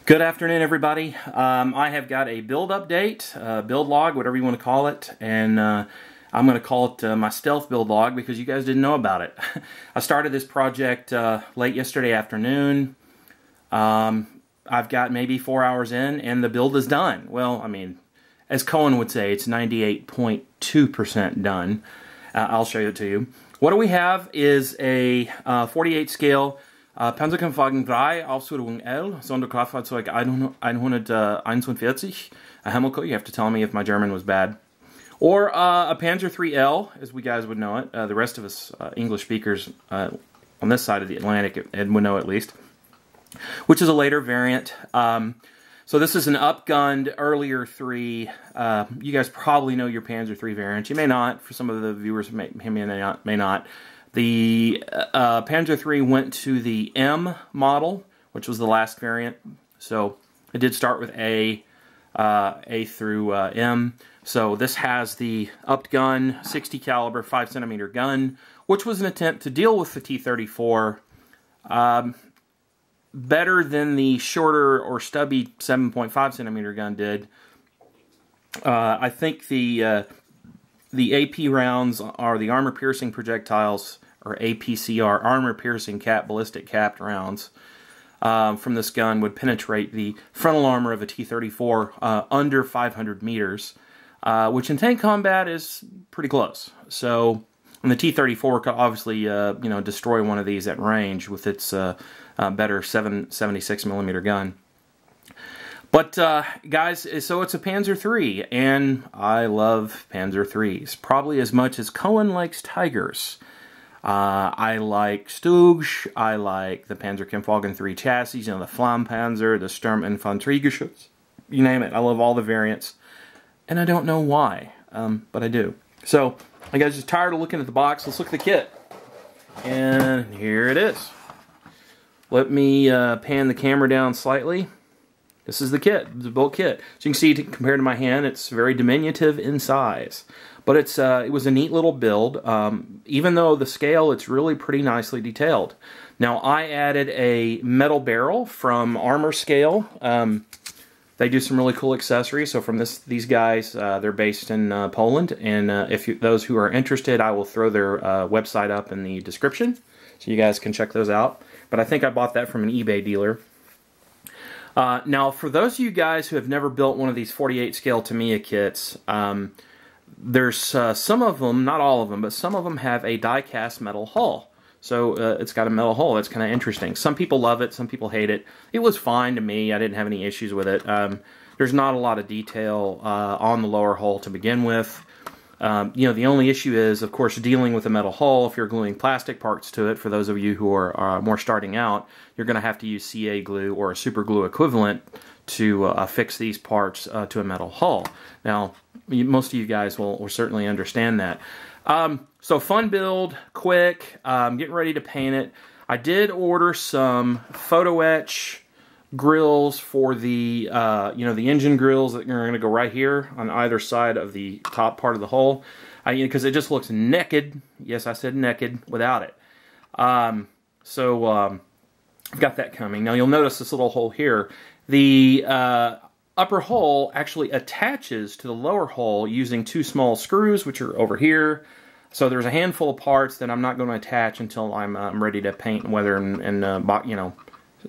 Good afternoon, everybody. I have got a build update, build log, whatever you want to call it, and I'm going to call it my stealth build log because you guys didn't know about it. I started this project late yesterday afternoon. I've got maybe 4 hours in, and the build is done. Well, I mean, as Cohen would say, it's 98.2% done. I'll show it to you. What do we have is a 48 scale Pz.Kpfw III Ausf Sonderkraftfahrzeug 141. Hamilco, you have to tell me if my German was bad. Or a Panzer IIIL, as we guys would know it. The rest of us English speakers on this side of the Atlantic would know at least. Which is a later variant. So this is an upgunned earlier 3. You guys probably know your Panzer III variant. You may not. For some of the viewers, may not. The Panzer III went to the M model, which was the last variant. So it did start with A through M. So this has the upped gun, 60 caliber, 5cm gun, which was an attempt to deal with the T-34 better than the shorter or stubby 7.5cm gun did. I think the AP rounds are the armor-piercing projectiles, or APCR, armor-piercing ballistic capped rounds from this gun would penetrate the frontal armor of a T-34 under 500 meters, which in tank combat is pretty close. So, and the T-34 could obviously, destroy one of these at range with its better 76mm gun. But, guys, so it's a Panzer III, and I love Panzer IIIs, probably as much as Cohen likes Tigers. I like Stugs, I like the Pz.Kpfw III chassis, the Flammpanzer, the Sturminfanteriegeschütz, you name it. I love all the variants, and I don't know why, but I do. So, you guys just tired of looking at the box? Let's look at the kit. And here it is. Let me pan the camera down slightly. This is the kit, the built kit. So you can see, compared to my hand, it's very diminutive in size. But it was a neat little build. Even though the scale, it's really pretty nicely detailed. Now, I added a metal barrel from Armroscale. They do some really cool accessories. So from these guys, they're based in Poland. And those who are interested, I will throw their website up in the description. So you guys can check those out. But I think I bought that from an eBay dealer. Now, for those of you guys who have never built one of these 48 scale Tamiya kits, there's some of them, not all of them, but some of them have a die-cast metal hull. So it's got a metal hull. That's kind of interesting. Some people love it, some people hate it. It was fine to me. I didn't have any issues with it. There's not a lot of detail on the lower hull to begin with. The only issue is, of course, dealing with a metal hull. If you're gluing plastic parts to it, for those of you who are more starting out, you're going to have to use CA glue or a super glue equivalent to affix these parts to a metal hull. Now, most of you guys will certainly understand that. So fun build, quick, getting ready to paint it. I did order some photo etch grills for the the engine grills that are going to go right here on either side of the top part of the hull, because it just looks naked. Yes, I said naked without it. So I've got that coming. Now you'll notice this little hole here. The upper hull actually attaches to the lower hull using 2 small screws, which are over here. So there's a handful of parts that I'm not going to attach until I'm ready to paint and weather and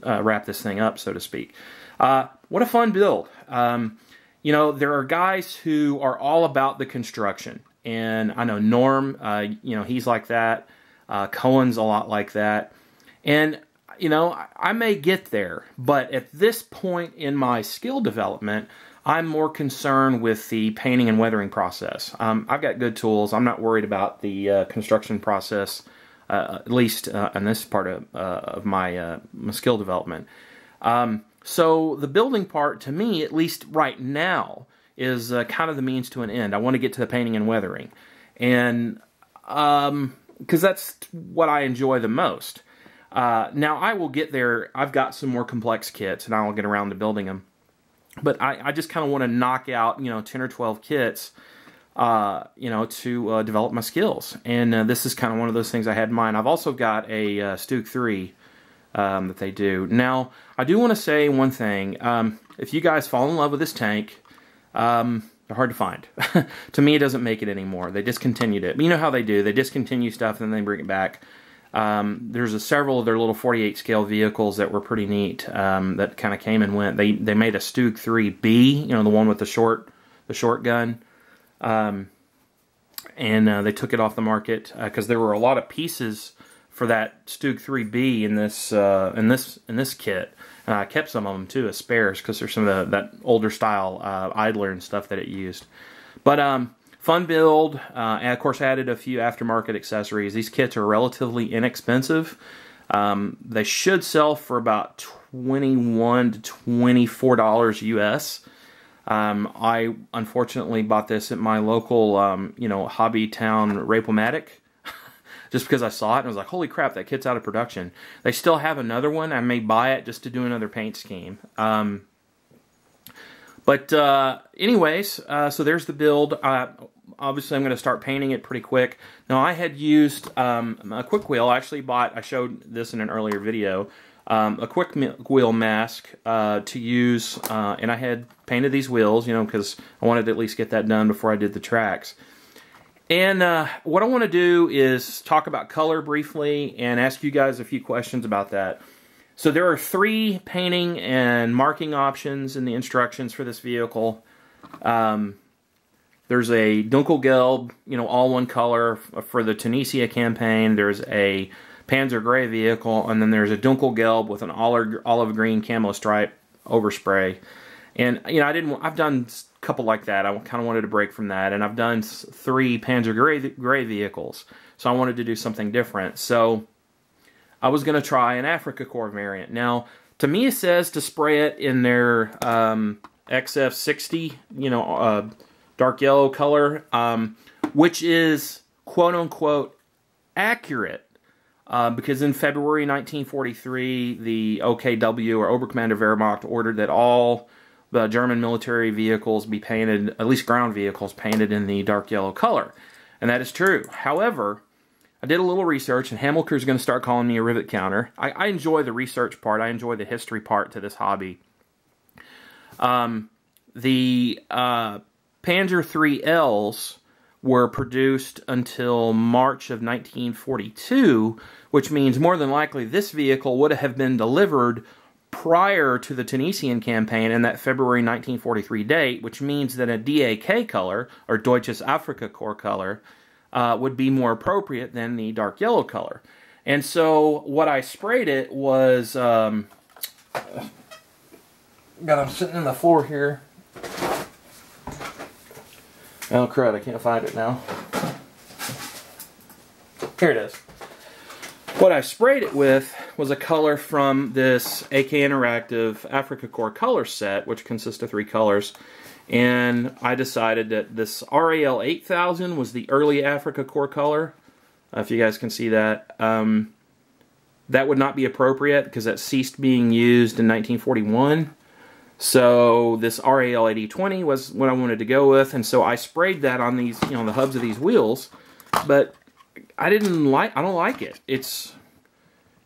wrap this thing up, so to speak. What a fun build. There are guys who are all about the construction. And I know Norm, he's like that. Cohen's a lot like that. And, I may get there. But at this point in my skill development, I'm more concerned with the painting and weathering process. I've got good tools. I'm not worried about the construction process. At least in this part of my skill development. So the building part, to me, at least right now, is kind of the means to an end. I want to get to the painting and weathering. And because that's what I enjoy the most. Now, I will get there. I've got some more complex kits, and I'll get around to building them. But I just kind of want to knock out, 10 or 12 kits to develop my skills. And this is kind of one of those things I had in mind. I've also got a Stug 3 that they do. Now, I do want to say one thing. If you guys fall in love with this tank, they're hard to find. Tamiya doesn't make it anymore. They discontinued it. But you know how they do. They discontinue stuff and then they bring it back. There's several of their little 48 scale vehicles that were pretty neat, that kind of came and went. They made a Pz.Kpfw III, you know, the one with the short gun. And they took it off the market because there were a lot of pieces for that Pz.Kpfw in this kit. And I kept some of them too as spares because there's some of that older style idler and stuff that it used. But fun build, and of course added a few aftermarket accessories. These kits are relatively inexpensive. They should sell for about $21 to $24 US. I unfortunately bought this at my local, you know, hobby town Rapomatic, just because I saw it and I was like, holy crap, that kit's out of production. They still have another one. I may buy it just to do another paint scheme. Anyways, so there's the build. Obviously, I'm going to start painting it pretty quick. Now, I had used a Quickwheel. I actually I showed this in an earlier video, a Quickwheel mask to use, and I had painted these wheels, you know, because I wanted to at least get that done before I did the tracks. And what I want to do is talk about color briefly and ask you guys a few questions about that. So there are 3 painting and marking options in the instructions for this vehicle. There's a Dunkelgelb, you know, all one color for the Tunisia campaign. There's a Panzer Gray vehicle, and then there's a Dunkelgelb with an olive green camo stripe overspray. And you know, I've done a couple like that. I kind of wanted to break from that, and I've done 3 Panzer Gray vehicles. So I wanted to do something different. So I was going to try an Africa Corps variant. Now, Tamiya says to spray it in their XF60, you know, dark yellow color, which is quote-unquote accurate, because in February 1943, the OKW, or Oberkommando Wehrmacht, ordered that all the German military vehicles be painted, at least ground vehicles, painted in the dark yellow color. And that is true. However, I did a little research, and Hamilcar is going to start calling me a rivet counter. I enjoy the research part. I enjoy the history part to this hobby. The Panzer IIIs were produced until March of 1942, which means more than likely this vehicle would have been delivered prior to the Tunisian campaign and that February 1943 date, which means that a DAK color, or Deutsches Afrika Korps color, would be more appropriate than the dark yellow color. And so what I sprayed it was, got them sitting on the floor here. Oh crud, I can't find it now. Here it is. What I sprayed it with was a color from this AK Interactive Africa Corps color set, which consists of 3 colors. And I decided that this RAL 8000 was the early Africa Corps color. If you guys can see that. That would not be appropriate because that ceased being used in 1941. So this RAL 8020 was what I wanted to go with. And so I sprayed that on these, you know, the hubs of these wheels. But I don't like it. It's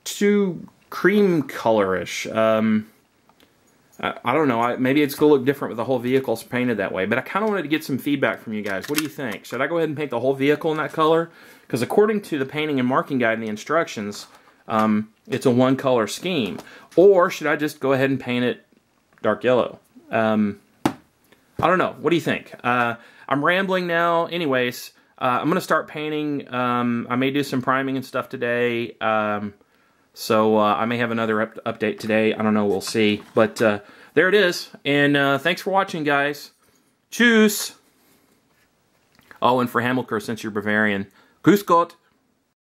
too cream colorish. I don't know. Maybe it's going to look different with the whole vehicle's painted that way. But I kind of wanted to get some feedback from you guys. What do you think? Should I go ahead and paint the whole vehicle in that color? Because according to the painting and marking guide and the instructions, it's a one-color scheme. Or should I just go ahead and paint it dark yellow? I don't know. What do you think? I'm rambling now. Anyways, I'm going to start painting. I may do some priming and stuff today. So I may have another update today. I don't know. We'll see. But there it is. And thanks for watching, guys. Tschüss. Oh, and for Hamilcar, since you're Bavarian, Grüß Gott.